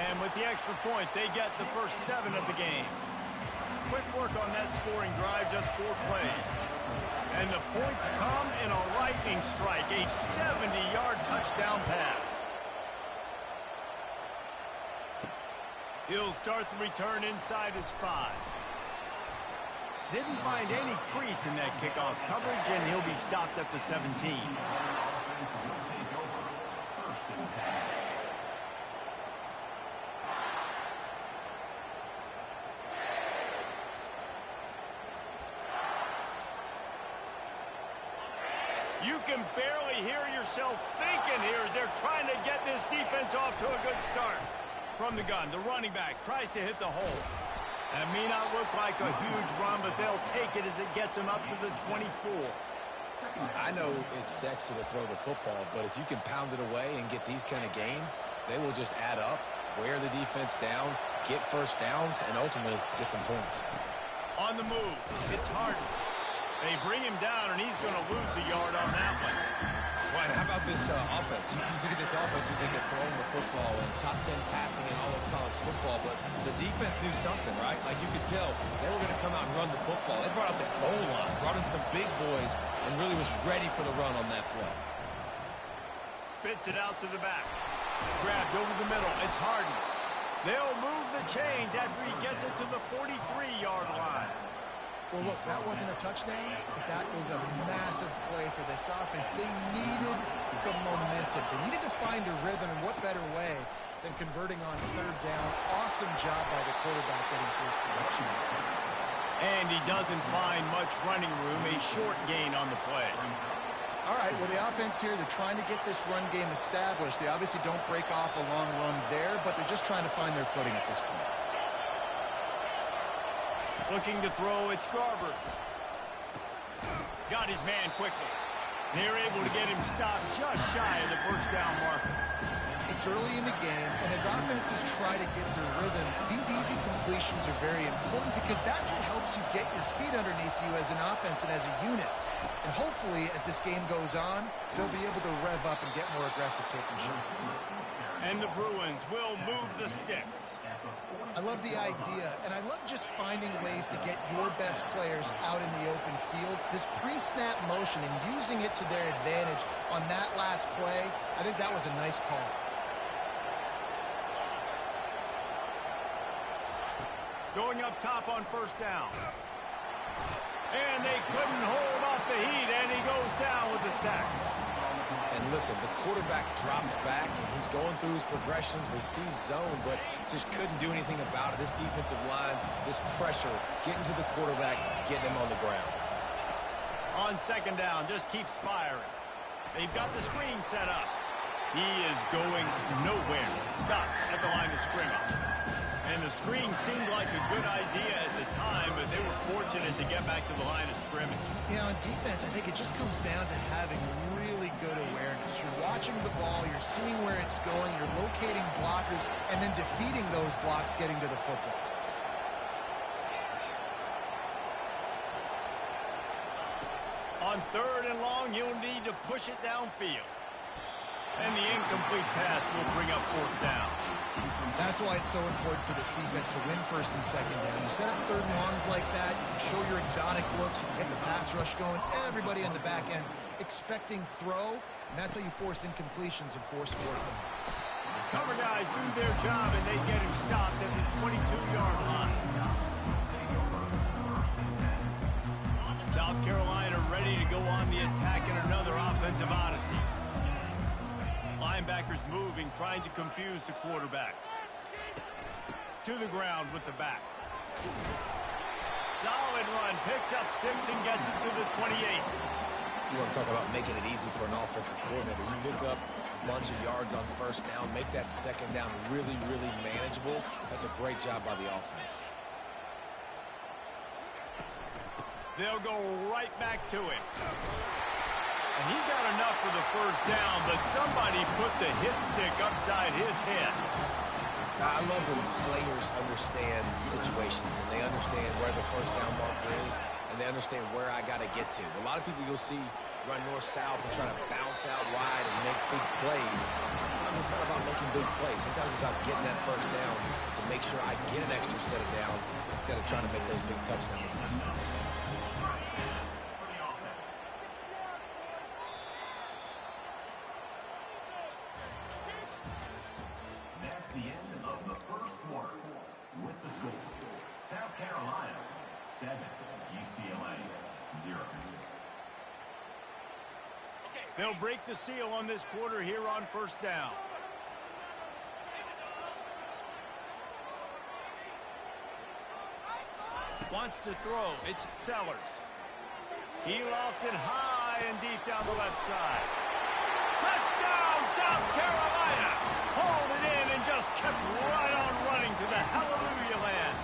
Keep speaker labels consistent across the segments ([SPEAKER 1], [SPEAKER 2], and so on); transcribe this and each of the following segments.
[SPEAKER 1] And with the extra point, they get the first 7 of the game. Quick work on that scoring drive, just 4 plays. And the points come in a lightning strike, a 70-yard touchdown pass. He'll start the return inside his 5. Didn't find any crease in that kickoff coverage, and he'll be stopped at the 17. You can barely hear yourself thinking here as they're trying to get this defense off to a good start. From the gun, the running back tries to hit the hole. That may not look like a huge run, but they'll take it as it gets them up to the 24.
[SPEAKER 2] I know it's sexy to throw the football, but if you can pound it away and get these kind of gains, they will just add up, wear the defense down, get first downs, and ultimately get some points.
[SPEAKER 1] On the move, it's Harden. They bring him down, and he's going to lose a yard on that one.
[SPEAKER 2] Right, how about this offense? You think of this offense, you think of throwing the football and top 10 passing in all of college football, but the defense knew something, right? Like you could tell, they were going to come out and run the football. They brought out the goal line, brought in some big boys, and really was ready for the run on that play.
[SPEAKER 1] Spits it out to the back. Grabbed over the middle. It's Harden. They'll move the chains after he gets it to the 43-yard line.
[SPEAKER 3] Well, look, that wasn't a touchdown, but that was a massive play for this offense. They needed some momentum. They needed to find a rhythm, and what better way than converting on 3rd down. Awesome job by the quarterback getting to his production.
[SPEAKER 1] And he doesn't find much running room, a short gain on the play.
[SPEAKER 3] All right, well, the offense here, they're trying to get this run game established. They obviously don't break off a long run there, but they're just trying to find their footing at this point.
[SPEAKER 1] Looking to throw, it's Garbers. Got his man quickly. They're able to get him stopped just shy of the first down marker.
[SPEAKER 3] It's early in the game, and as offenses try to get their rhythm, these easy completions are very important because that's what helps you get your feet underneath you as an offense and as a unit. And hopefully, as this game goes on, they'll be able to rev up and get more aggressive taking shots.
[SPEAKER 1] And the Bruins will move the sticks.
[SPEAKER 3] I love the idea, and I love just finding ways to get your best players out in the open field. This pre-snap motion and using it to their advantage on that last play, I think that was a nice call.
[SPEAKER 1] Going up top on 1st down. And they couldn't hold off the heat, and he goes down with a sack.
[SPEAKER 2] And listen, the quarterback drops back, and he's going through his progressions. We see zone, but just couldn't do anything about it. This defensive line, this pressure, getting to the quarterback, getting him on the ground.
[SPEAKER 1] On 2nd down, just keeps firing. They've got the screen set up. He is going nowhere. Stop at the line of scrimmage. And the screen seemed like a good idea at the time, but they were fortunate to get back to the line of scrimmage.
[SPEAKER 3] Yeah, on defense, I think it just comes down to having really good awareness. You're watching the ball, you're seeing where it's going, you're locating blockers, and then defeating those blocks getting to the football.
[SPEAKER 1] On 3rd and long, you'll need to push it downfield. And the incomplete pass will bring up 4th down.
[SPEAKER 3] That's why it's so important for this defense to win 1st and 2nd down. You set up 3rd and longs like that, you can show your exotic looks, you can get the pass rush going, everybody on the back end expecting throw, and that's how you force incompletions and force 4th downs.
[SPEAKER 1] Cover guys do their job, and they get him stopped at the 22-yard line. South Carolina ready to go on the attack in another offensive odyssey. Linebackers moving, trying to confuse the quarterback. To the ground with the back. Solid run, picks up 6 and gets it to the 28.
[SPEAKER 2] You want to talk about making it easy for an offensive coordinator. You pick up a bunch of yards on 1st down, make that 2nd down really, really manageable. That's a great job by the offense.
[SPEAKER 1] They'll go right back to him. And he got enough for the 1st down, but somebody put the hit stick upside his head.
[SPEAKER 2] I love when players understand situations and they understand where the 1st down marker is and they understand where I got to get to. A lot of people you'll see run north-south and try to bounce out wide and make big plays. Sometimes it's not about making big plays. Sometimes it's about getting that first down to make sure I get an extra set of downs instead of trying to make those big touchdown runs.
[SPEAKER 4] That's the end of the first quarter. With the score, South Carolina 7, UCLA 0.
[SPEAKER 1] They'll break the seal on this quarter here on first down. Wants to throw. It's Sellers. He lofts it high and deep down the left side. Touchdown, South Carolina! Hauled it in and just kept right on running to the hallelujah land.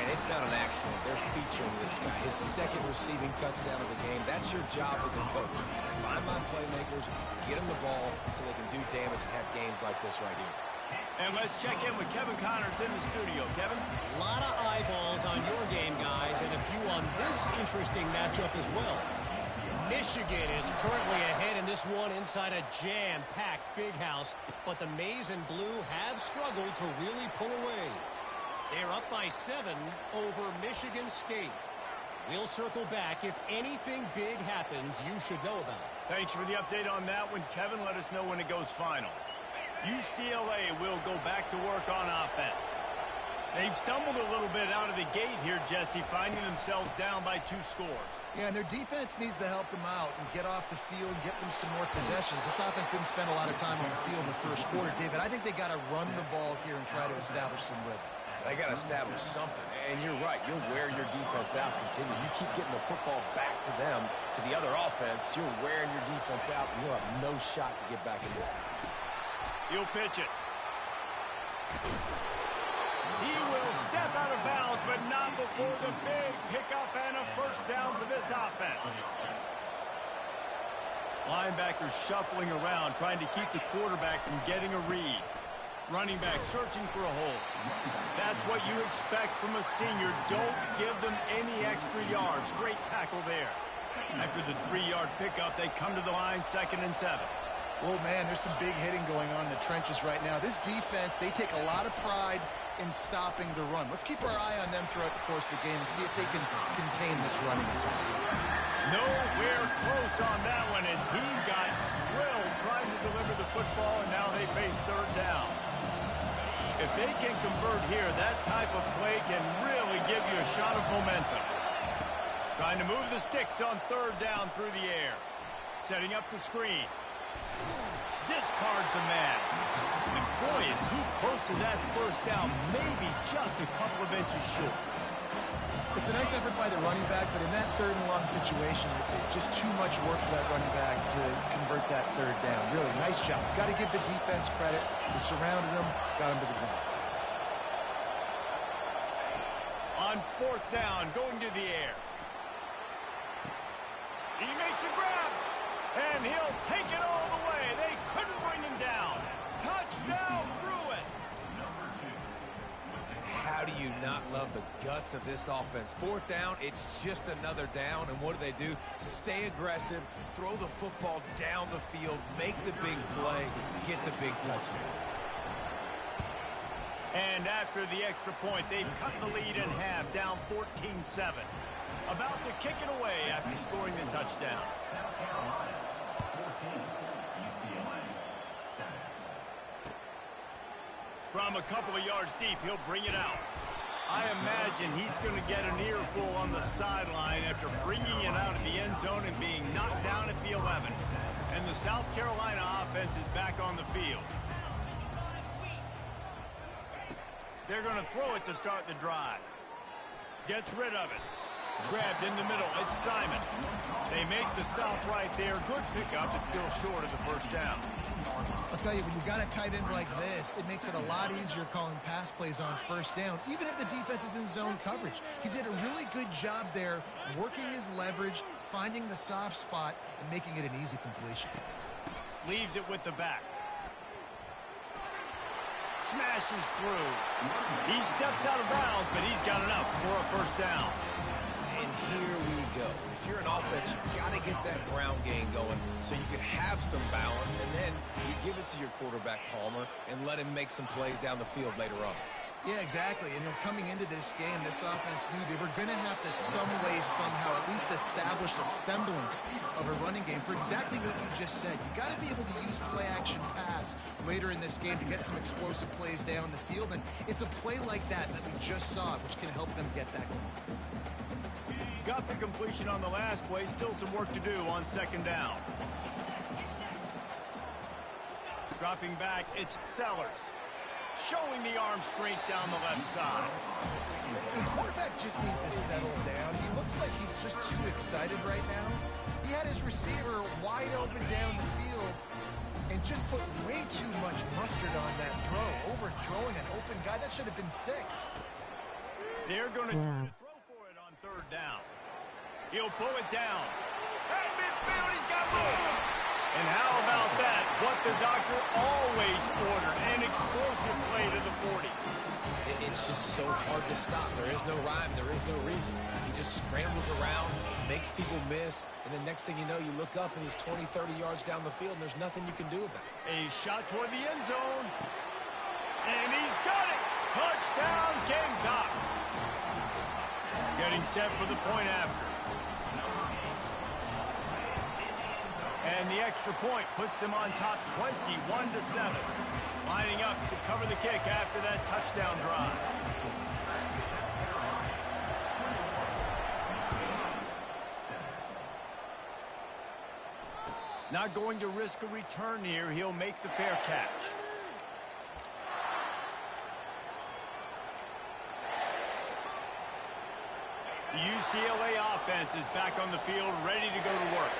[SPEAKER 2] And it's not an accident. They're featuring this guy. His second receiving touchdown of the game. That's your job as a coach. Find my playmakers, get them the ball so they can do damage and have games like this right here.
[SPEAKER 1] And let's check in with Kevin Connors in the studio. Kevin?
[SPEAKER 5] A lot of eyeballs on your game, guys, and a few on this interesting matchup as well. Michigan is currently ahead in this one inside a jam-packed big house, but the Maize and Blue have struggled to really pull away. They're up by 7 over Michigan State. We'll circle back. If anything big happens, you should know about it.
[SPEAKER 1] Thanks for the update on that one, Kevin. Let us know when it goes final. UCLA will go back to work on offense. They've stumbled a little bit out of the gate here, Jesse, finding themselves down by 2 scores.
[SPEAKER 3] Yeah, and their defense needs to help them out and get off the field, get them some more possessions. This offense didn't spend a lot of time on the field in the first quarter, David. I think they got to run the ball here and try to establish some rhythm.
[SPEAKER 2] They got to establish something. And you're right. You'll wear your defense out. Continue. You keep getting the football back to them, to the other offense. You're wearing your defense out, and you'll have no shot to get back in this game.
[SPEAKER 1] He'll pitch it. He will step out of bounds, but not before the big pickup and a first down for this offense. Linebackers shuffling around, trying to keep the quarterback from getting a read. Running back searching for a hole. That's what you expect from a senior. Don't give them any extra yards. Great tackle there. After the 3-yard pickup, they come to the line, 2nd and 7.
[SPEAKER 3] Oh, man, there's some big hitting going on in the trenches right now. This defense, they take a lot of pride in stopping the run. Let's keep our eye on them throughout the course of the game and see if they can contain this running attack.
[SPEAKER 1] Nowhere close on that one as he got drilled trying to deliver the football, and now they face 3rd down. If they can convert here, that type of play can really give you a shot of momentum. Trying to move the sticks on 3rd down through the air. Setting up the screen. Discards a man. And boy, is he close to that first down, maybe just a couple of inches short.
[SPEAKER 3] It's a nice effort by the running back, but in that 3rd and long situation, just too much work for that running back to convert that 3rd down. Really, nice job. Got to give the defense credit. They surrounded him, got him to the ground.
[SPEAKER 1] On 4th down, going to the air. He makes a grab, and he'll take it all the way. They couldn't bring him down. Touchdown, Bruins.
[SPEAKER 2] How do you not love the guts of this offense? 4th down, it's just another down, and what do? Stay aggressive, throw the football down the field, make the big play, get the big touchdown.
[SPEAKER 1] And after the extra point, they've cut the lead in half, down 14-7. About to kick it away after scoring the touchdown.
[SPEAKER 4] South Carolina 14, UCLA 7.
[SPEAKER 1] From a couple of yards deep, he'll bring it out. I imagine he's going to get an earful on the sideline after bringing it out of the end zone and being knocked down at the 11. And the South Carolina offense is back on the field. They're going to throw it to start the drive. Gets rid of it. Grabbed in the middle. It's Simon. They make the stop right there. Good pickup. It's still short of the first down.
[SPEAKER 3] I'll tell you, when you've got a tight end like this, it makes it a lot easier calling pass plays on 1st down, even if the defense is in zone coverage. He did a really good job there, working his leverage, finding the soft spot, and making it an easy completion.
[SPEAKER 1] Leaves it with the back. Smashes through. He steps out of bounds, but he's got enough for a first down.
[SPEAKER 2] And here we go. If if you're an offense, you got to get that ground game going so you can have some balance, and then you give it to your quarterback, Palmer, and let him make some plays down the field later on.
[SPEAKER 3] Yeah, exactly. And coming into this game, this offense knew they were going to have to some way, somehow, at least establish a semblance of a running game for exactly what you just said. You got to be able to use play-action pass later in this game to get some explosive plays down the field. And it's a play like that we just saw, which can help them get that going.
[SPEAKER 1] Got the completion on the last play. Still some work to do on second down. Dropping back, it's Sellers. Showing the arm strength down the left side.
[SPEAKER 3] The quarterback just needs to settle down. He looks like he's just too excited right now. He had his receiver wide open down the field and just put way too much mustard on that throw, overthrowing an open guy. That should have been 6.
[SPEAKER 1] They're going to try to throw for it on third down. He'll pull it down. At midfield, he's got room. And how about that? What the doctor always ordered, an explosive play to the 40.
[SPEAKER 2] It's just so hard to stop. There is no rhyme. There is no reason. He just scrambles around, makes people miss, and then next thing you know, you look up and he's 20, 30 yards down the field, and there's nothing you can do about it.
[SPEAKER 1] A shot toward the end zone. And he's got it. Touchdown, Gamecocks. Getting set for the point after. And the extra point puts them on top 21-7. Lining up to cover the kick after that touchdown drive. Not going to risk a return here. He'll make the fair catch. The UCLA offense is back on the field, ready to go to work.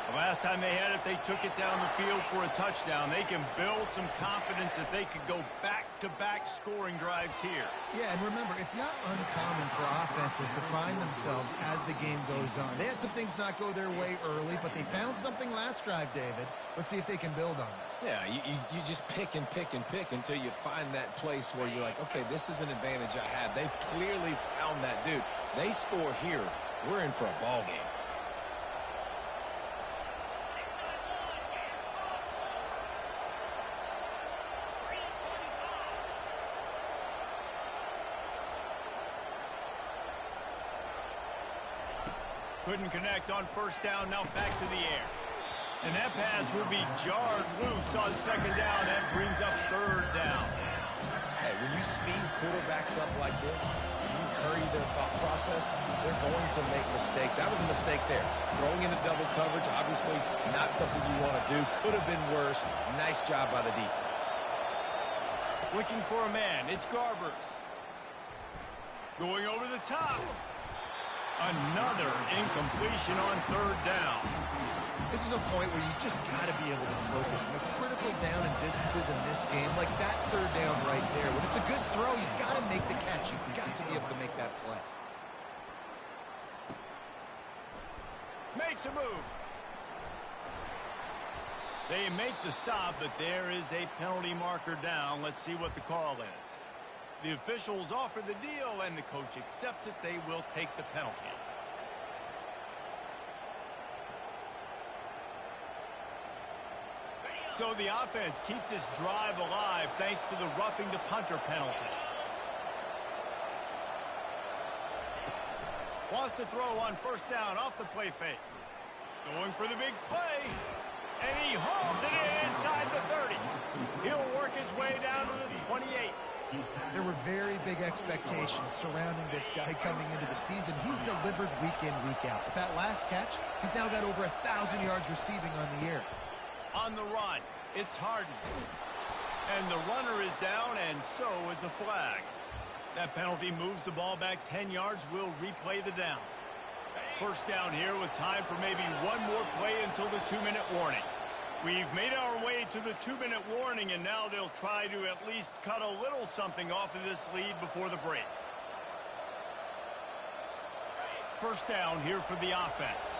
[SPEAKER 1] The last time they had it, they took it down the field for a touchdown. They can build some confidence that they could go back-to-back scoring drives here.
[SPEAKER 3] Yeah, and remember, it's not uncommon for offenses to find themselves as the game goes on. They had some things not go their way early, but they found something last drive, David. Let's see if they can build on that.
[SPEAKER 2] Yeah, you just pick and pick and pick until you find that place where you're like, okay, this is an advantage I have. They clearly found that dude. They score here, we're in for a ball game.
[SPEAKER 1] Couldn't connect on first down, now back to the air. And that pass will be jarred loose on second down. That brings up third down.
[SPEAKER 2] Hey, when you speed quarterbacks up like this, you hurry their thought process, they're going to make mistakes. That was a mistake there. Throwing into double coverage, obviously not something you want to do. Could have been worse. Nice job by the defense.
[SPEAKER 1] Looking for a man. It's Garbers. Going over the top. Another incompletion on third down.
[SPEAKER 3] This is a point where you just got to be able to focus. And the critical down and distances in this game, like that third down right there, when it's a good throw, you got to make the catch. You've got to be able to make that play.
[SPEAKER 1] Makes a move. They make the stop, but there is a penalty marker down. Let's see what the call is. The officials offer the deal, and the coach accepts it. They will take the penalty. So the offense keeps its drive alive thanks to the roughing the punter penalty. Wants to throw on first down off the play fake. Going for the big play. And he hauls it in inside the 30. He'll work his way down to the 28.
[SPEAKER 3] There were very big expectations surrounding this guy coming into the season. He's delivered week in, week out. With that last catch, he's now got over 1,000 yards receiving on the year.
[SPEAKER 1] On the run, it's Harden. And the runner is down, and so is a flag. That penalty moves the ball back 10 yards. We'll replay the down. First down here with time for maybe one more play until the 2-minute warning. We've made our way to the 2-minute warning, and now they'll try to at least cut a little something off of this lead before the break. First down here for the offense.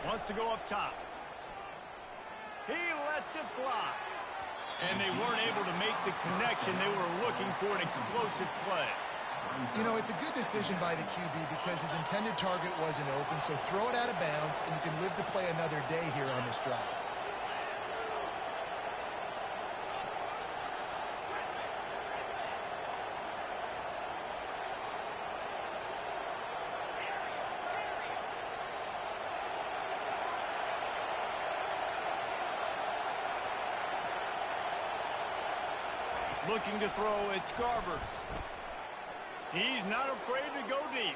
[SPEAKER 1] Wants to go up top. He lets it fly. And they weren't able to make the connection. They were looking for an explosive play.
[SPEAKER 3] You know, it's a good decision by the QB because his intended target wasn't open, so throw it out of bounds, and you can live to play another day here on this drive.
[SPEAKER 1] Looking to throw, it's Garbers. He's not afraid to go deep.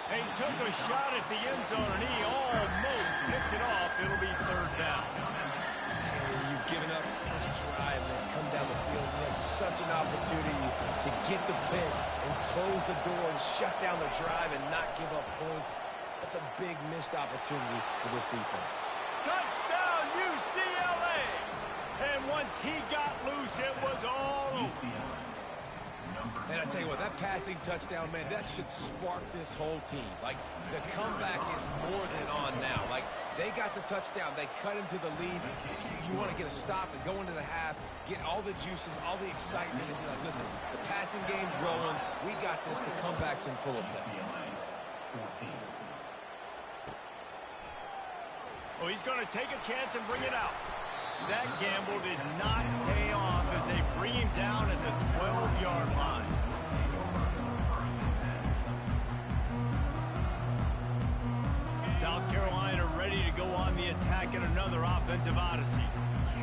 [SPEAKER 1] He took a shot at the end zone, and he almost picked it off. It'll be third down.
[SPEAKER 2] You've given up this drive and come down the field. You had such an opportunity to get the pick and close the door and shut down the drive and not give up points. That's a big missed opportunity for this defense.
[SPEAKER 1] Touchdown, UCLA! And once he got loose, it was all over.
[SPEAKER 2] And I tell you what, that passing touchdown, man, that should spark this whole team. Like, the comeback is more than on now. Like, they got the touchdown. They cut into the lead. You want to get a stop and go into the half, get all the juices, all the excitement, and be like, listen, the passing game's rolling. We got this. The comeback's in full effect.
[SPEAKER 1] Oh, he's going to take a chance and bring it out. That gamble did not pay off as they bring him down at the 12-yard line. South Carolina ready to go on the attack in another offensive odyssey.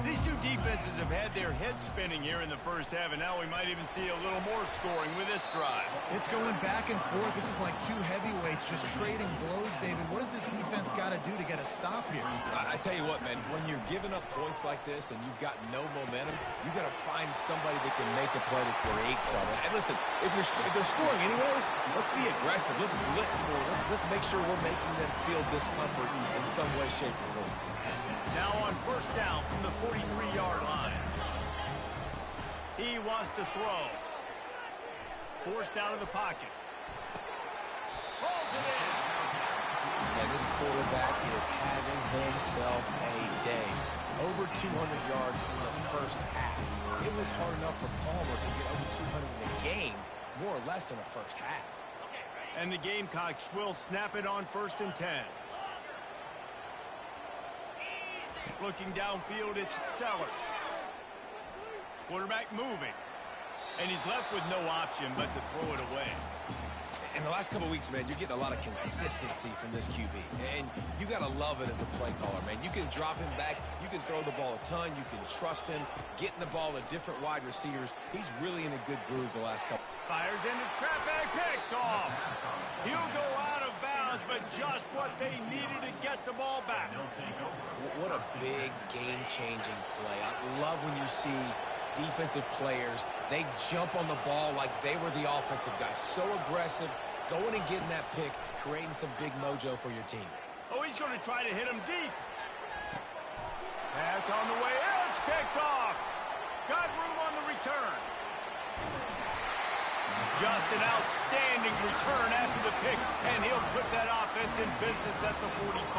[SPEAKER 1] These two defenses have had their heads spinning here in the first half, and now we might even see a little more scoring with this drive.
[SPEAKER 3] It's going back and forth. This is like two heavyweights just trading blows, David. What does this defense got to do to get a stop here?
[SPEAKER 2] I tell you what, man, when you're giving up points like this and you've got no momentum, you got to find somebody that can make a play to create something. And listen, if they're scoring anyways, let's be aggressive. Let's blitz more. Let's make sure we're making them feel discomfort in some way, shape, or form.
[SPEAKER 1] Now on first down from the 43-yard line. He wants to throw. Forced out of the pocket. Pulls it in.
[SPEAKER 2] And this quarterback is having himself a day. Over 200 yards in the first half. It was hard enough for Palmer to get over 200 in the game, more or less in the first half.
[SPEAKER 1] And the Gamecocks will snap it on 1st and 10. Looking downfield, it's Sellers. Quarterback moving. And he's left with no option but to throw it away.
[SPEAKER 2] In the last couple of weeks, man, you're getting a lot of consistency from this QB. And you got to love it as a play caller, man. You can drop him back. You can throw the ball a ton. You can trust him. Getting the ball to different wide receivers. He's really in a good groove the last couple.
[SPEAKER 1] Fires into traffic, picked off. He'll go out of bounds, but just what they needed to get the ball back.
[SPEAKER 2] What a big game-changing play. I love when you see defensive players, they jump on the ball like they were the offensive guys. So aggressive, going and getting that pick, creating some big mojo for your team.
[SPEAKER 1] Oh, he's going to try to hit him deep. Pass on the way. It's picked off. Got room on the return. Just an outstanding return after the pick, and he'll put that offense in business at the 45.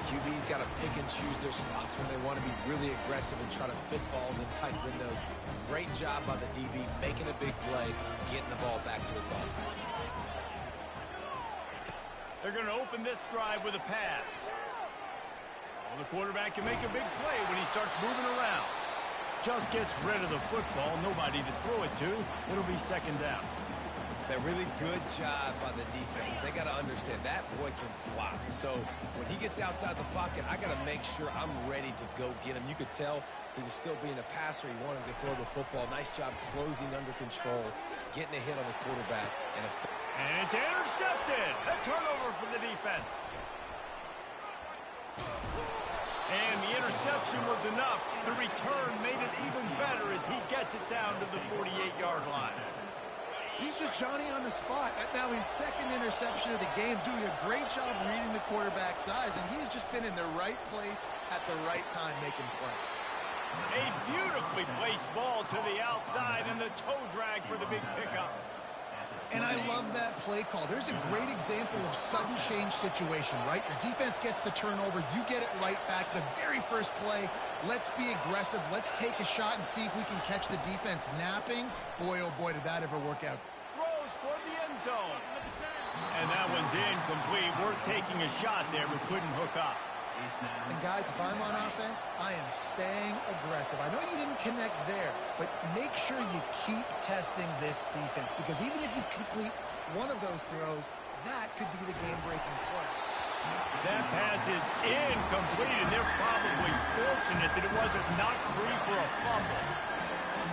[SPEAKER 2] QB's got to pick and choose their spots when they want to be really aggressive and try to fit balls in tight windows. Great job by the DB, making a big play, getting the ball back to its offense.
[SPEAKER 1] They're going to open this drive with a pass. Well, the quarterback can make a big play when he starts moving around. Just gets rid of the football, nobody to throw it to. It'll be second down.
[SPEAKER 2] That really good job by the defense. They got to understand that boy can fly. So when he gets outside the pocket, I got to make sure I'm ready to go get him. You could tell he was still being a passer. He wanted to throw the football. Nice job closing under control, getting a hit on the quarterback.
[SPEAKER 1] And it's intercepted. A turnover for the defense. And the interception was enough. The return made it even better as he gets it down to the 48-yard line.
[SPEAKER 3] He's just Johnny on the spot. Now his second interception of the game, doing a great job reading the quarterback's eyes, and he's just been in the right place at the right time making plays.
[SPEAKER 1] A beautifully placed ball to the outside and the toe drag for the big pickup.
[SPEAKER 3] And I love that play call. There's a great example of sudden change situation, right? Your defense gets the turnover. You get it right back. The very first play, let's be aggressive. Let's take a shot and see if we can catch the defense napping. Boy, oh boy, did that ever work out.
[SPEAKER 1] Throws for the end zone. And that one's incomplete. Worth taking a shot there, but couldn't hook up.
[SPEAKER 3] And guys, if I'm on offense, I am staying aggressive. I know you didn't connect there, but make sure you keep testing this defense, because even if you complete one of those throws, that could be the game-breaking play.
[SPEAKER 1] That pass is incomplete, and they're probably fortunate that it wasn't knocked free for a fumble.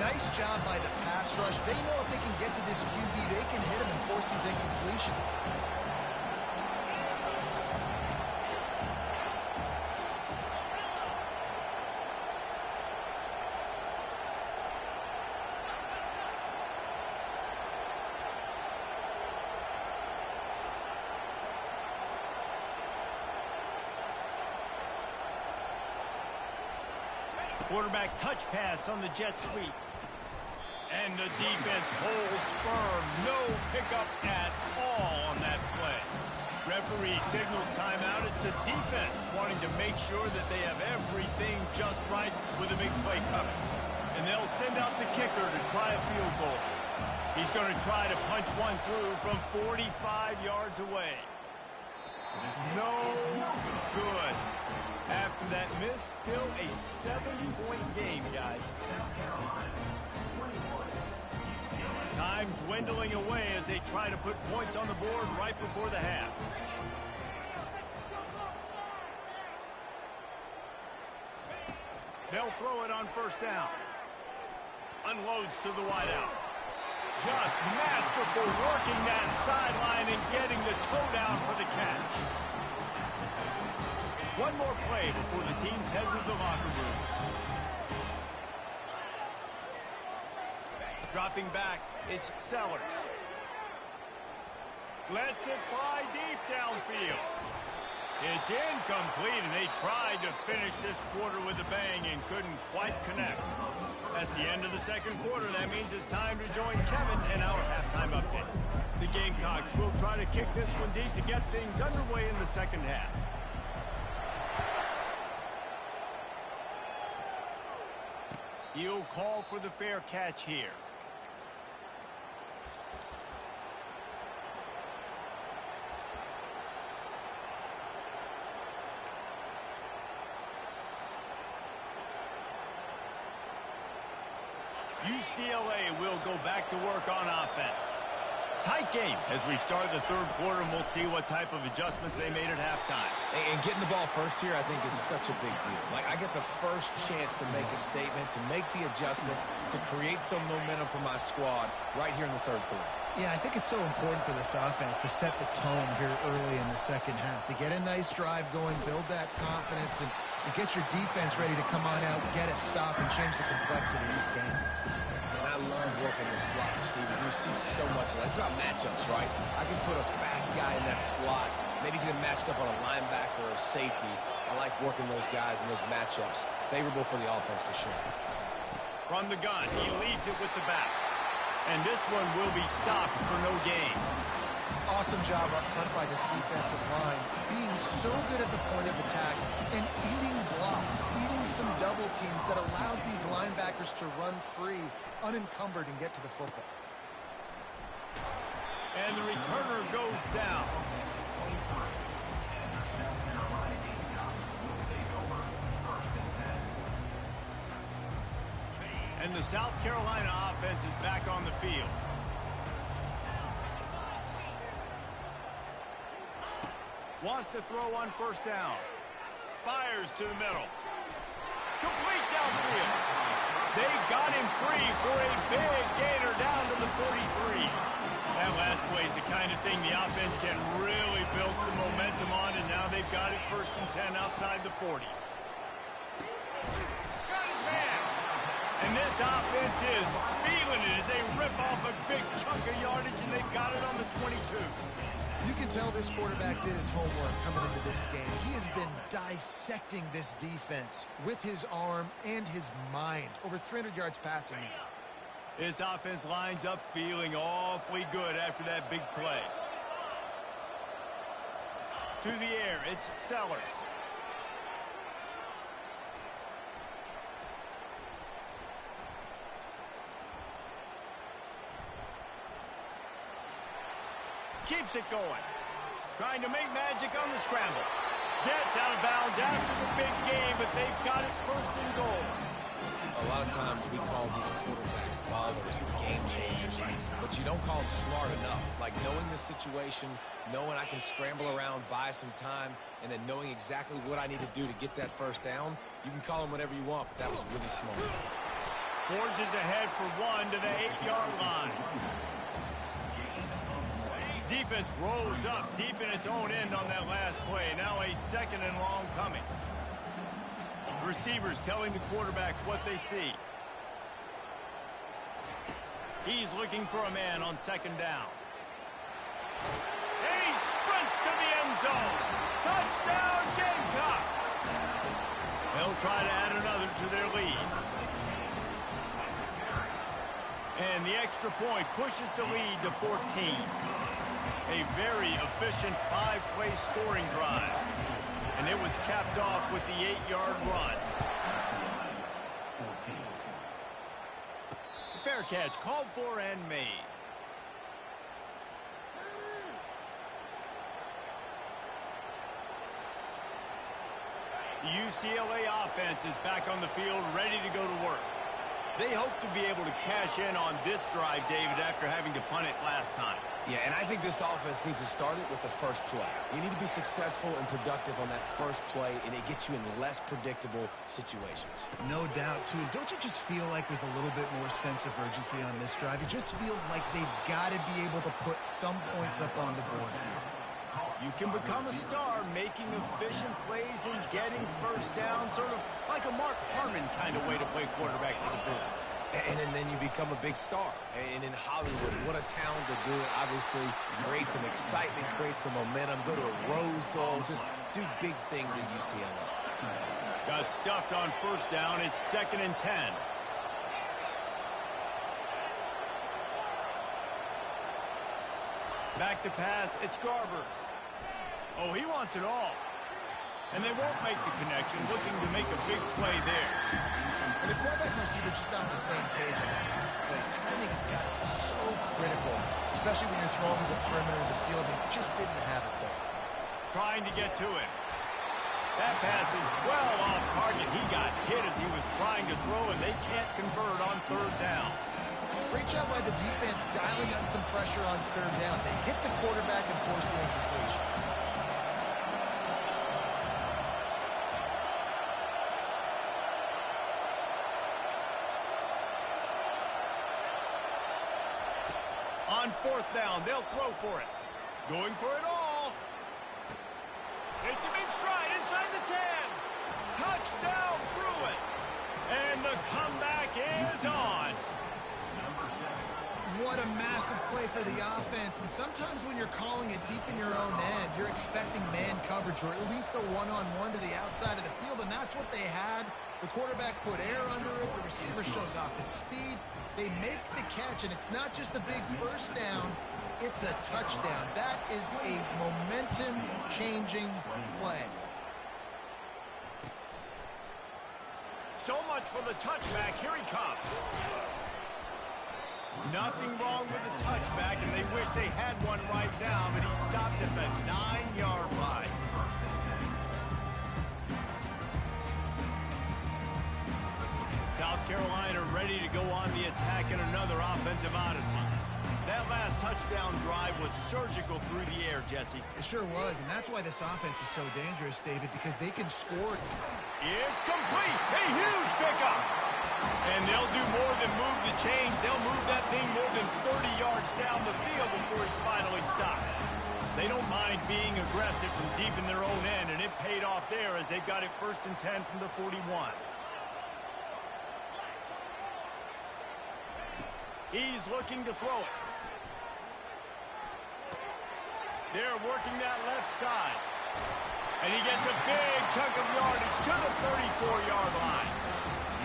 [SPEAKER 3] Nice job by the pass rush. They know if they can get to this QB, they can hit him and force these incompletions.
[SPEAKER 1] Quarterback touch pass on the jet sweep. And the defense holds firm. No pickup at all on that play. Referee signals timeout. It's the defense wanting to make sure that they have everything just right with a big play coming. And they'll send out the kicker to try a field goal. He's going to try to punch one through from 45 yards away. No good. After that miss, still a 7-point game, guys. Time dwindling away as they try to put points on the board right before the half. They'll throw it on first down. Unloads to the wideout. Just masterful working that sideline and getting the toe down for the catch. One more play before the teams head to the locker room. Dropping back, it's Sellers. Lets it fly deep downfield. It's incomplete, and they tried to finish this quarter with a bang and couldn't quite connect. That's the end of the second quarter. That means it's time to join Kevin and our halftime update. The Gamecocks will try to kick this one deep to get things underway in the second half. He'll call for the fair catch here. UCLA will go back to work on offense. Tight game as we start the third quarter, and we'll see what type of adjustments they made at halftime.
[SPEAKER 2] And getting the ball first here, I think, is such a big deal. Like, I get the first chance to make a statement, to make the adjustments, to create some momentum for my squad right here in the third quarter.
[SPEAKER 3] Yeah, I think it's so important for this offense to set the tone here early in the second half, to get a nice drive going, build that confidence, and get your defense ready to come on out, get a stop, and change the complexity of this game.
[SPEAKER 2] I love working the slot receiver. You see so much of that. It's about matchups, right? I can put a fast guy in that slot, maybe get him matched up on a linebacker or a safety. I like working those guys in those matchups. Favorable for the offense for sure.
[SPEAKER 1] From the gun, he leads it with the back. And this one will be stopped for no gain.
[SPEAKER 3] Awesome job up front by this defensive line, being so good at the point of attack and eating blocks, eating some double teams that allows these linebackers to run free, unencumbered, and get to the football.
[SPEAKER 1] And the returner goes down. And the South Carolina offense is back on the field. Wants to throw on first down. Fires to the middle. Complete downfield. They got him free for a big gainer down to the 43. That last play is the kind of thing the offense can really build some momentum on, and now they've got it 1st and 10 outside the 40. Got his man. And this offense is feeling it as they rip off a big chunk of yardage, and they've got it on the 22.
[SPEAKER 3] You can tell this quarterback did his homework coming into this game. He has been dissecting this defense with his arm and his mind. Over 300 yards passing.
[SPEAKER 1] This offense lines up feeling awfully good after that big play. To the air, it's Sellers. Keeps it going. Trying to make magic on the scramble. Gets out of bounds after the big game, but they've got it first and goal.
[SPEAKER 2] A lot of times we call these quarterbacks ballers or game changers, but you don't call them smart enough. Like knowing the situation, knowing I can scramble around, buy some time, and then knowing exactly what I need to do to get that first down. You can call them whatever you want, but that was really smart.
[SPEAKER 1] Forges ahead for one to the 8-yard line. Defense rolls up deep in its own end on that last play. Now a second and long coming. Receivers telling the quarterback what they see. He's looking for a man on second down. And he sprints to the end zone. Touchdown, Gamecocks! They'll try to add another to their lead. And the extra point pushes the lead to 14. A very efficient 5-play scoring drive. And it was capped off with the 8-yard run. Fair catch called for and made. The UCLA offense is back on the field, ready to go to work. They hope to be able to cash in on this drive, David, after having to punt it last time.
[SPEAKER 2] Yeah, and I think this offense needs to start it with the first play. You need to be successful and productive on that first play, and it gets you in less predictable situations.
[SPEAKER 3] No doubt, too. And don't you just feel like there's a little bit more sense of urgency on this drive? It just feels like they've got to be able to put some points up on the board.
[SPEAKER 1] You can become a star making efficient plays and getting first down, sort of like a Mark Harmon kind of way to play quarterback for the Bulls.
[SPEAKER 2] And then you become a big star. And in Hollywood, what a talent to do it. Obviously, create some excitement, create some momentum, go to a Rose Bowl, just do big things at UCLA.
[SPEAKER 1] Got stuffed on first down. It's 2nd and 10. Back to pass. It's Garbers. Oh, he wants it all. And they won't make the connection, looking to make a big play there.
[SPEAKER 3] And the quarterback and receiver just not on the same page on this play. Timing has got to be so critical, especially when you're throwing to the perimeter of the field. They just didn't have it there.
[SPEAKER 1] Trying to get to it. That pass is well off target. He got hit as he was trying to throw, and they can't convert on third down.
[SPEAKER 3] Great job by the defense dialing on some pressure on third down. They hit the quarterback and forced the incompletion.
[SPEAKER 1] On fourth down, they'll throw for it. Going for it all. It's a big stride inside the 10. Touchdown, Bruins. And the comeback is on.
[SPEAKER 3] What a massive play for the offense. And sometimes when you're calling it deep in your own end, you're expecting man coverage or at least a one-on-one to the outside of the field, and that's what they had. The quarterback put air under it. The receiver shows off his speed. They make the catch, and it's not just a big first down. It's a touchdown. That is a momentum-changing play.
[SPEAKER 1] So much for the touchback. Here he comes. Nothing wrong with the touchback, and they wish they had one right now, but he stopped at the 9-yard line. South Carolina ready to go on the attack in another offensive odyssey. That last touchdown drive was surgical through the air, Jesse.
[SPEAKER 3] It sure was, and that's why this offense is so dangerous, David, because they can score.
[SPEAKER 1] It's complete. A huge pickup. And they'll do more than move the chains. They'll move that thing more than 30 yards down the field before he's finally stopped. They don't mind being aggressive from deep in their own end, and it paid off there as they got it 1st and 10 from the 41. He's looking to throw it. They're working that left side. And he gets a big chunk of yardage to the 34-yard line.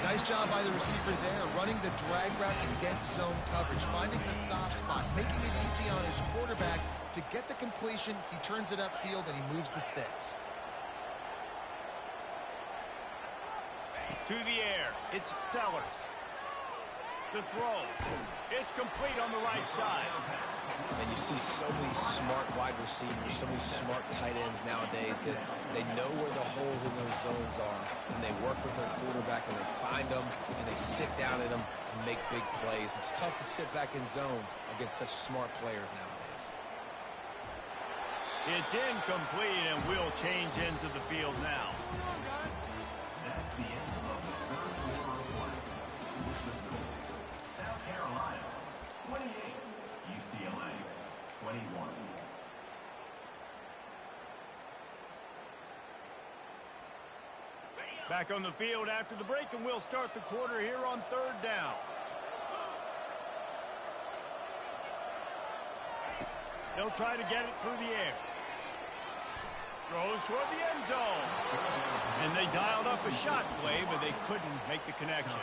[SPEAKER 3] Nice job by the receiver there, running the drag route against zone coverage, finding the soft spot, making it easy on his quarterback to get the completion. He turns it upfield, and he moves the sticks.
[SPEAKER 1] To the air, it's Sellers. The throw. It's complete on the right side.
[SPEAKER 2] And you see so many smart wide receivers, so many smart tight ends nowadays that they know where the holes in those zones are, and they work with their quarterback, and they find them, and they sit down in them and make big plays. It's tough to sit back in zone against such smart players nowadays.
[SPEAKER 1] It's incomplete, and we'll change ends of the field now.
[SPEAKER 4] That's the end of the third quarter of play. With the score, South Carolina 28, UCLA 21.
[SPEAKER 1] Back on the field after the break, and we'll start the quarter here on third down. They'll try to get it through the air. Throws toward the end zone. And they dialed up a shot play, but they couldn't make the connection.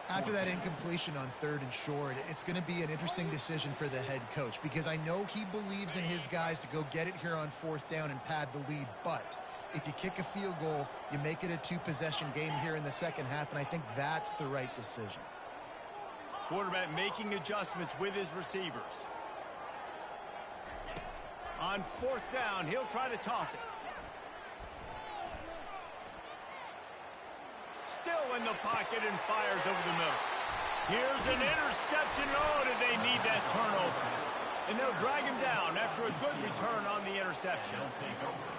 [SPEAKER 3] After that incompletion on 3rd and short, it's going to be an interesting decision for the head coach, because I know he believes in his guys to go get it here on 4th down and pad the lead, but if you kick a field goal, you make it a 2-possession game here in the second half, and I think that's the right decision.
[SPEAKER 1] Quarterback making adjustments with his receivers. On 4th down, he'll try to toss it. Still in the pocket and fires over the middle. Here's an interception. Oh, did they need that turnover? And they'll drag him down after a good return on the interception.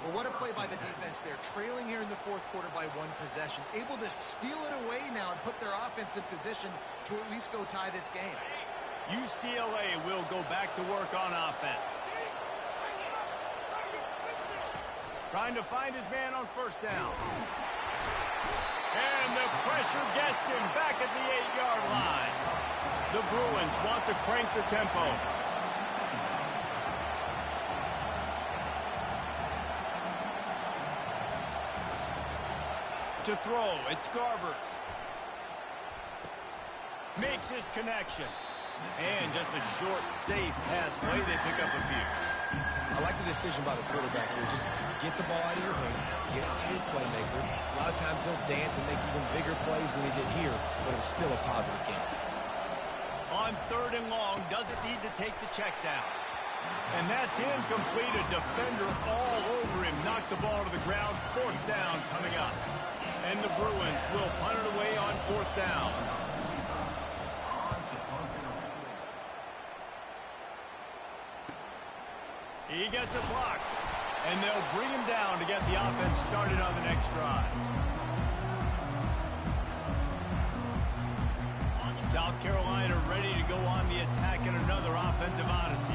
[SPEAKER 3] Well, what a play by the defense there. Trailing here in the 4th quarter by 1 possession. Able to steal it away now and put their offense in position to at least go tie this game.
[SPEAKER 1] UCLA will go back to work on offense. Trying to find his man on 1st down. And the pressure gets him back at the 8-yard line. The Bruins want to crank the tempo. To throw, it's Garbers. Makes his connection. And just a short, safe pass play. They pick up a few.
[SPEAKER 2] I like the decision by the quarterback here. Just get the ball out of your hands, get it to your playmaker. A lot of times he'll dance and make even bigger plays than he did here, but it was still a positive game.
[SPEAKER 1] On 3rd and long, doesn't need to take the check down. And that's incomplete. A defender all over him. Knocked the ball to the ground. 4th down coming up. And the Bruins will punt it away on 4th down. He gets a block. And they'll bring him down to get the offense started on the next drive. South Carolina ready to go on the attack in another offensive odyssey.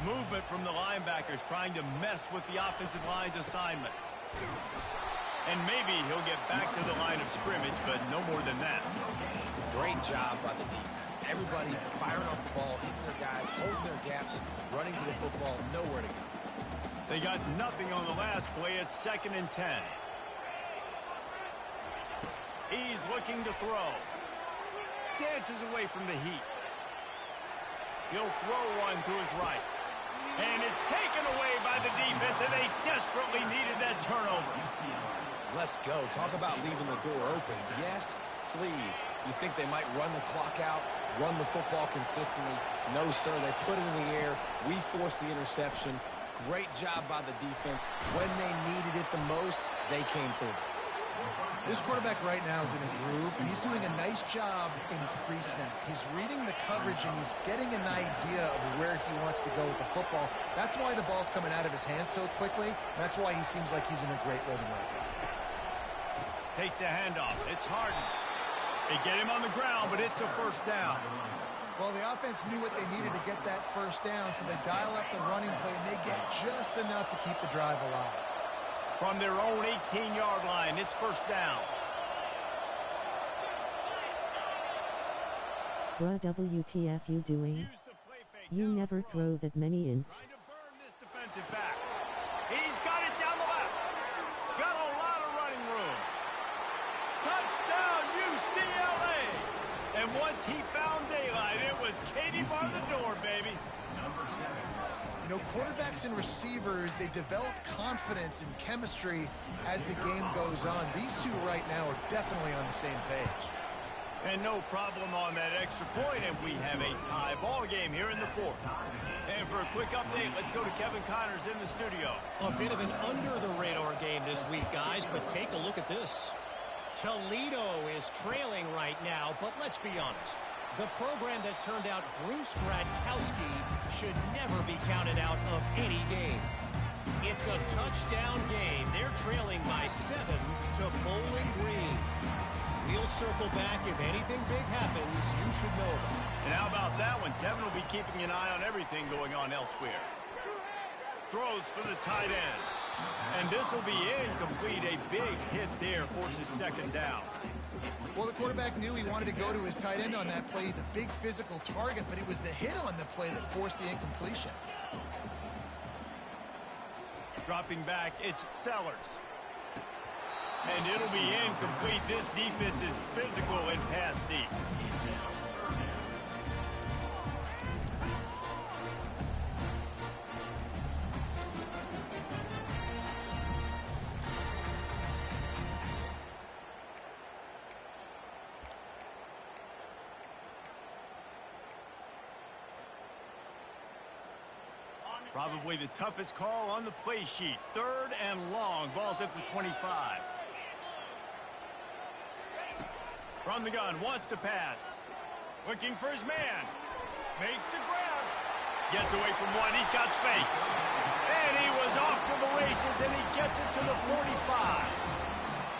[SPEAKER 1] Movement from the linebackers trying to mess with the offensive line's assignments. And maybe he'll get back to the line of scrimmage, but no more than that.
[SPEAKER 2] Great job by the defense. Everybody firing off the ball, hitting their guys, holding their gaps, running to the football, nowhere to go.
[SPEAKER 1] They got nothing on the last play. It's 2nd and 10. He's looking to throw. Dances away from the heat. He'll throw one to his right. And it's taken away by the defense, and they desperately needed that turnover.
[SPEAKER 2] Let's go. Talk about leaving the door open. Yes, please. You think they might run the clock out, run the football consistently? No, sir. They put it in the air. We forced the interception. Great job by the defense. When they needed it the most, they came through.
[SPEAKER 3] This quarterback right now is in a groove, and he's doing a nice job in pre-snap. He's reading the coverage, and he's getting an idea of where he wants to go with the football. That's why the ball's coming out of his hands so quickly, and that's why he seems like he's in a great rhythm right now.
[SPEAKER 1] Takes the handoff. It's Harden. They get him on the ground, but it's a 1st down.
[SPEAKER 3] Well, the offense knew what they needed to get that 1st down, so they dial up the running play, and they get just enough to keep the drive alive.
[SPEAKER 1] From their own 18-yard line, it's 1st down.
[SPEAKER 6] Bruh, WTF you doing?
[SPEAKER 1] Use the play fake.
[SPEAKER 6] You never throw that many ints.
[SPEAKER 1] Trying to burn this defensive back. He's got it down the left. Got a lot of running room. once he found daylight, it was Katie bar the door, baby.
[SPEAKER 3] You know, quarterbacks and receivers, they develop confidence and chemistry as the game goes on. These two right now are definitely on the same page.
[SPEAKER 1] And no problem on that extra point, and we have a tie ball game here in the fourth. And for a quick update, let's go to Kevin Connors in the studio.
[SPEAKER 5] A bit of an under-the-radar game this week, guys, but take a look at this. Toledo is trailing right now, but let's be honest. The program that turned out Bruce Gradkowski should never be counted out of any game. It's a touchdown game. They're trailing by 7 to Bowling Green. We'll circle back. If anything big happens, you should know about it.
[SPEAKER 1] And how about that one? Kevin will be keeping an eye on everything going on elsewhere. Throws for the tight end. And this will be incomplete. A big hit there forces second down.
[SPEAKER 3] Well, the quarterback knew he wanted to go to his tight end on that play. He's a big physical target, but it was the hit on the play that forced the incompletion.
[SPEAKER 1] Dropping back, it's Sellers. And it'll be incomplete. This defense is physical and pass deep. Probably the toughest call on the play sheet. 3rd and long. Ball's at the 25. From the gun, wants to pass. Looking for his man. Makes the grab. Gets away from one. He's got space. And he was off to the races, and he gets it to the 45.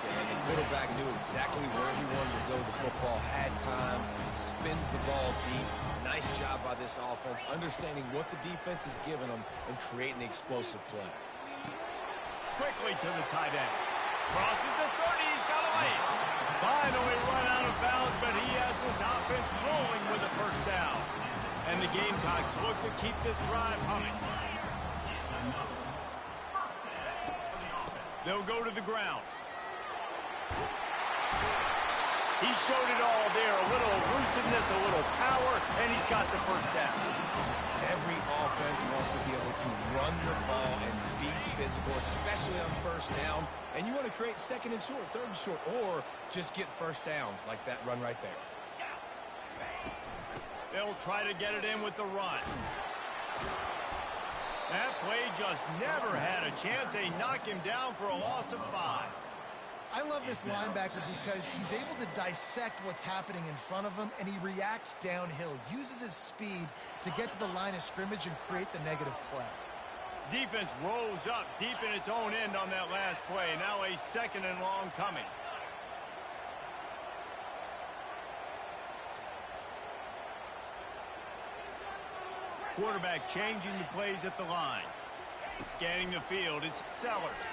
[SPEAKER 2] And the quarterback knew exactly where he wanted to go. The football had time, spins the ball deep. Nice job by this offense, understanding what the defense is giving them and creating the explosive play.
[SPEAKER 1] Quickly to the tight end. Crosses the 30. He's got away. Finally run out of bounds, but he has this offense rolling with a first down. And the Gamecocks look to keep this drive humming. They'll go to the ground. He showed it all there, a little elusiveness, a little power, and he's got the first down.
[SPEAKER 2] Every offense wants to be able to run the ball and be physical, especially on first down. And you want to create 2nd and short, 3rd and short, or just get first downs like that run right there.
[SPEAKER 1] They'll try to get it in with the run. That play just never had a chance. They knock him down for a loss of 5.
[SPEAKER 3] I love this linebacker because he's able to dissect what's happening in front of him, and he reacts downhill, uses his speed to get to the line of scrimmage and create the negative play.
[SPEAKER 1] Defense rolls up deep in its own end on that last play. Now a 2nd and long coming. Quarterback changing the plays at the line. Scanning the field, it's Sellers.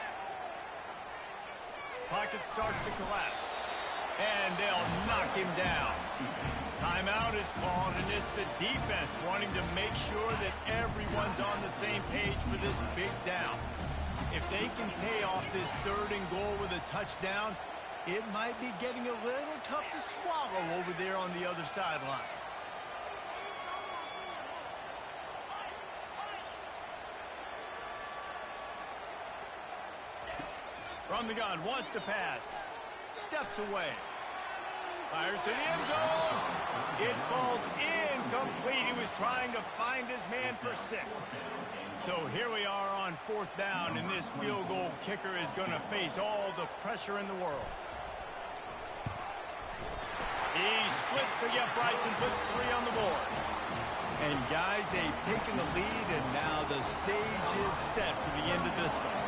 [SPEAKER 1] Pocket starts to collapse. And they'll knock him down. Timeout is called, and it's the defense wanting to make sure that everyone's on the same page for this big down. If they can pay off this 3rd and goal with a touchdown, it might be getting a little tough to swallow over there on the other sideline. From the gun, wants to pass. Steps away. Fires to the end zone. It falls incomplete. He was trying to find his man for 6. So here we are on 4th down, and this field goal kicker is going to face all the pressure in the world. He splits the uprights and puts 3 on the board. And guys, they've taken the lead, and now the stage is set for the end of this one.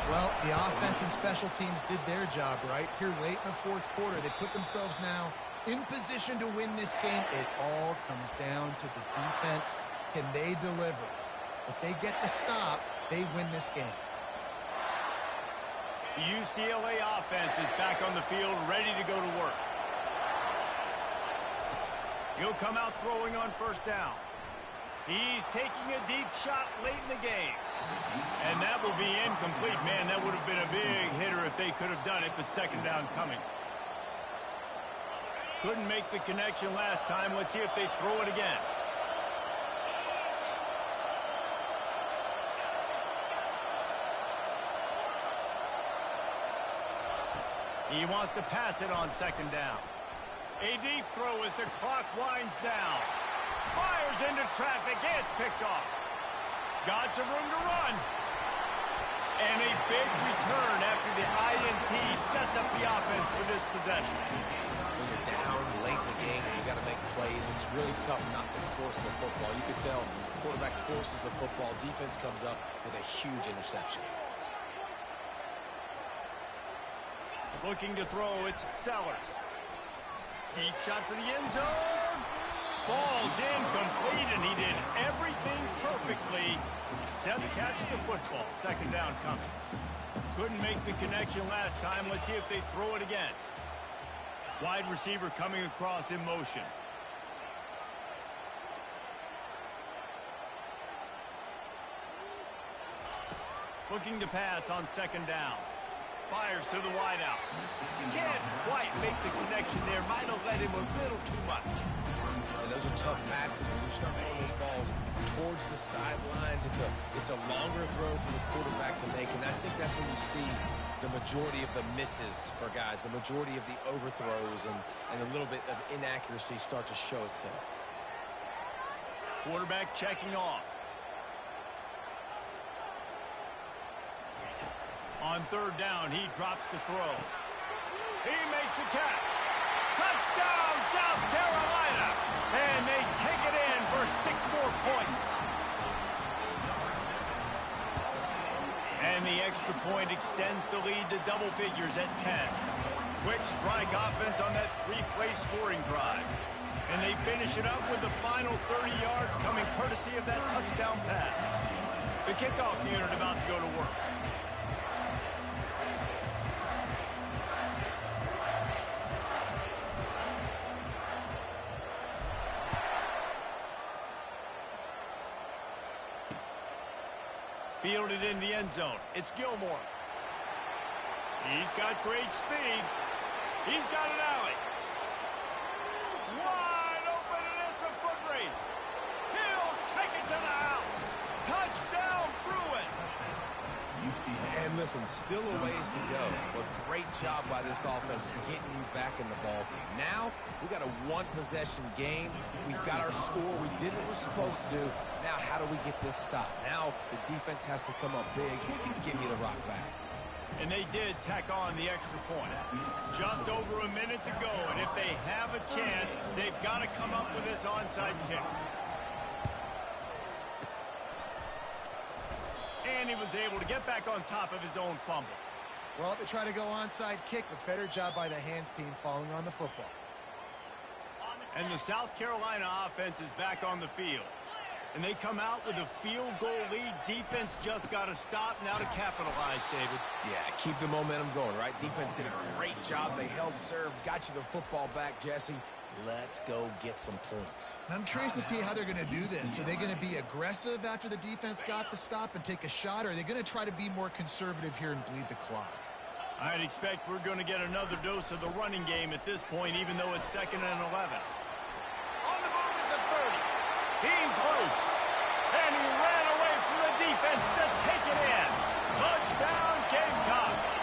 [SPEAKER 3] Well, the offense and special teams did their job right here late in the 4th quarter. They put themselves now in position to win this game. It all comes down to the defense. Can they deliver? If they get the stop, they win this game.
[SPEAKER 1] The UCLA offense is back on the field, ready to go to work. He'll come out throwing on 1st down. He's taking a deep shot late in the game. And that will be incomplete. Man, that would have been a big hitter if they could have done it, but 2nd down coming. Couldn't make the connection last time. Let's see if they throw it again. He wants to pass it on second down. A deep throw as the clock winds down. Fires into traffic. It's picked off. Got some room to run. And a big return after the INT sets up the offense for this possession.
[SPEAKER 2] When you're down late in the game and you got to make plays, it's really tough not to force the football. You can tell the quarterback forces the football. Defense comes up with a huge interception.
[SPEAKER 1] Looking to throw, it's Sellers. Deep shot for the end zone. Falls incomplete, and he did everything perfectly except catch the football. Second down coming. Couldn't make the connection last time. Let's see if they throw it again. Wide receiver coming across in motion. Looking to pass on second down. Fires to the wideout. Can't quite make the connection there. Might have led him a little too much.
[SPEAKER 2] And those are tough passes. When you start throwing those balls towards the sidelines, it's a longer throw for the quarterback to make. And I think that's when you see the majority of the misses for guys, the majority of the overthrows and a little bit of inaccuracy start to show itself.
[SPEAKER 1] Quarterback checking off. On third down, he drops to throw. He makes the catch. Touchdown, South Carolina! And they take it in for 6 more points. And the extra point extends the lead to double figures at 10. Quick strike offense on that 3-play scoring drive. And they finish it up with the final 30 yards coming courtesy of that touchdown pass. The kickoff unit about to go to work. Fielded in the end zone. It's Gilmore. He's got great speed. He's got an alley. Wide open, and it's a foot race. He'll take it to the house. Touchdown, Bruins.
[SPEAKER 2] And listen, still a ways to go, but great job by this offense getting you back in the ball game. Now, we got a one-possession game. We've got our score. We did what we're supposed to do. Now, how do we get this stopped? Now, the defense has to come up big and give me the rock back.
[SPEAKER 1] And they did tack on the extra point. Just over a minute to go, and if they have a chance, they've got to come up with this onside kick. And he was able to get back on top of his own fumble.
[SPEAKER 3] Well, they try to go onside kick, but better job by the hands team falling on the football.
[SPEAKER 1] And the South Carolina offense is back on the field. And they come out with a field goal lead. Defense just got to stop now to capitalize, David.
[SPEAKER 2] Yeah, keep the momentum going, right? Defense did a great job. They held serve, got you the football back, Jesse. Let's go get some points.
[SPEAKER 3] I'm curious to see how they're going to do this. Are they going to be aggressive after the defense got the stop and take a shot, or are they going to try to be more conservative here and bleed the clock?
[SPEAKER 1] I'd expect we're going to get another dose of the running game at this point, even though it's 2nd and 11. On the move at the 30. He's loose. And he ran away from the defense to take it in. Touchdown, Gamecocks.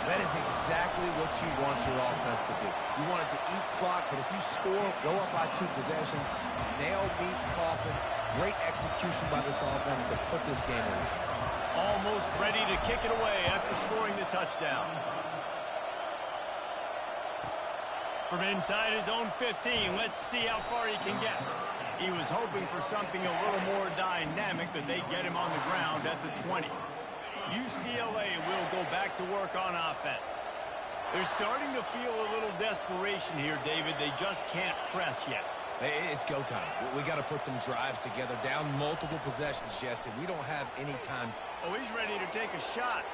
[SPEAKER 2] That is exactly what you want your offense to do. You want it to eat clock, but if you score, go up by 2 possessions, nail, meet, coffin. Great execution by this offense to put this game away.
[SPEAKER 1] Almost ready to kick it away after scoring the touchdown. From inside his own 15, let's see how far he can get. He was hoping for something a little more dynamic, that they get him on the ground at the 20. UCLA will go back to work on offense. They're starting to feel a little desperation here, David. They just can't press yet.
[SPEAKER 2] Hey, it's go time. We got to put some drives together. Down multiple possessions, Jesse. We don't have any time.
[SPEAKER 1] Oh, he's ready to take a shot.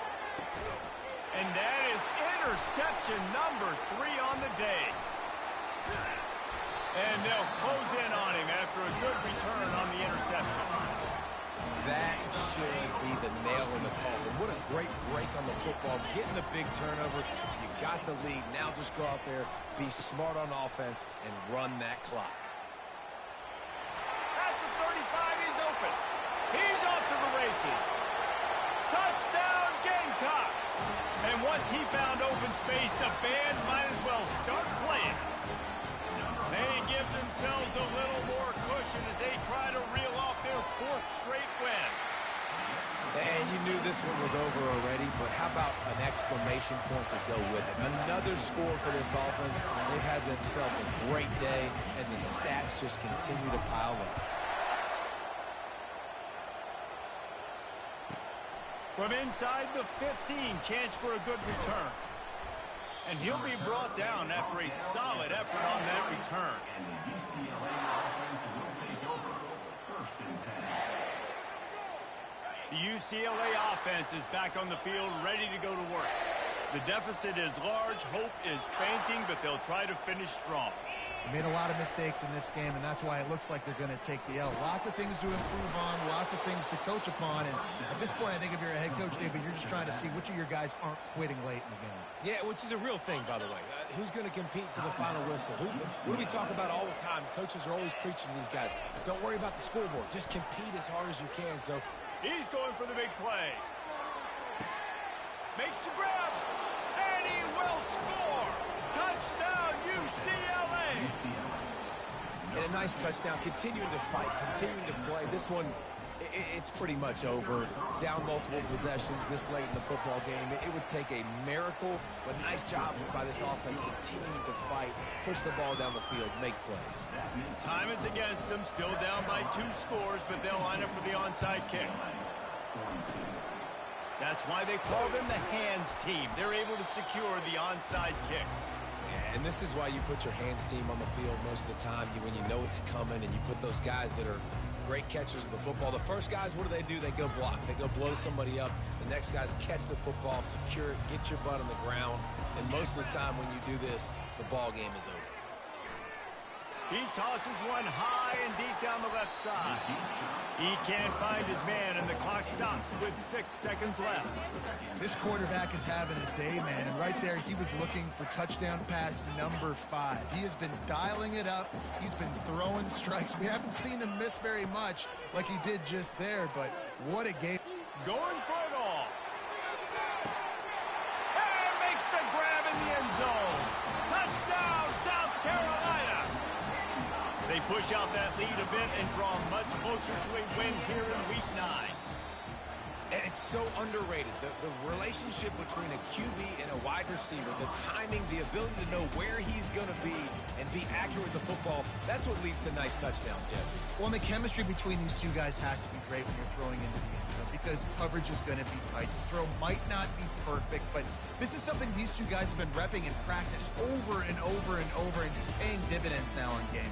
[SPEAKER 1] And that is interception number 3 on the day. And they'll close in on him after a good return on the interception.
[SPEAKER 2] That should be the nail in the coffin. What a great break on the football. Getting the big turnover. You got the lead. Now just go out there, be smart on offense, and run that clock.
[SPEAKER 1] At the 35, he's open. He's off to the races. Touchdown, Gamecocks. And once he found open space, the band might as well start playing. They give themselves a little more cushion as they try to reel off their 4th straight win.
[SPEAKER 2] And you knew this one was over already, but how about an exclamation point to go with it? Another score for this offense. They've had themselves a great day, and the stats just continue to pile up.
[SPEAKER 1] From inside the 15, chance for a good return. And he'll be brought down after a solid effort on that return.
[SPEAKER 4] And the UCLA offense will take over 1st and 10.
[SPEAKER 1] The UCLA offense is back on the field, ready to go to work. The deficit is large, hope is fainting, but they'll try to finish strong.
[SPEAKER 3] Made a lot of mistakes in this game, and that's why it looks like they're going to take the L. Lots of things to improve on, lots of things to coach upon, and at this point, I think if you're a head coach, David, you're just trying to see which of your guys aren't quitting late in the game.
[SPEAKER 2] Yeah, which is a real thing, by the way. Who's going to compete to the final whistle? What do we talk about all the time? Coaches are always preaching to these guys. Don't worry about the scoreboard. Just compete as hard as you can. So
[SPEAKER 1] he's going for the big play. Makes the grab, and he will score. Touchdown, UCLA.
[SPEAKER 2] And a nice touchdown, continuing to fight, continuing to play. This one, it's pretty much over. Down multiple possessions this late in the football game. It would take a miracle, but nice job by this offense continuing to fight, push the ball down the field, make plays.
[SPEAKER 1] Time is against them, still down by 2 scores, but they'll line up for the onside kick. That's why they call them the hands team. They're able to secure the onside kick.
[SPEAKER 2] And this is why you put your hands team on the field most of the time when you know it's coming, and you put those guys that are great catchers of the football. The first guys, what do? They go block. They go blow somebody up. The next guys catch the football, secure it, get your butt on the ground. And most of the time when you do this, the ball game is over.
[SPEAKER 1] He tosses one high and deep down the left side. He can't find his man, and the clock stops with 6 seconds left.
[SPEAKER 3] This quarterback is having a day, man, and right there he was looking for touchdown pass number 5. He has been dialing it up. He's been throwing strikes. We haven't seen him miss very much like he did just there, but what a game.
[SPEAKER 1] Going for it all. And makes the grab in the end zone. Touchdown, South Carolina. They push out that lead a bit and draw much closer to a win here in Week 9.
[SPEAKER 2] And it's so underrated. The relationship between a QB and a wide receiver, the timing, the ability to know where he's going to be and be accurate with the football, that's what leads to nice touchdowns, Jesse.
[SPEAKER 3] Well, and the chemistry between these two guys has to be great when you're throwing into the end zone because coverage is going to be tight. The throw might not be perfect, but this is something these two guys have been repping in practice over and over and over, and it's paying dividends now on game.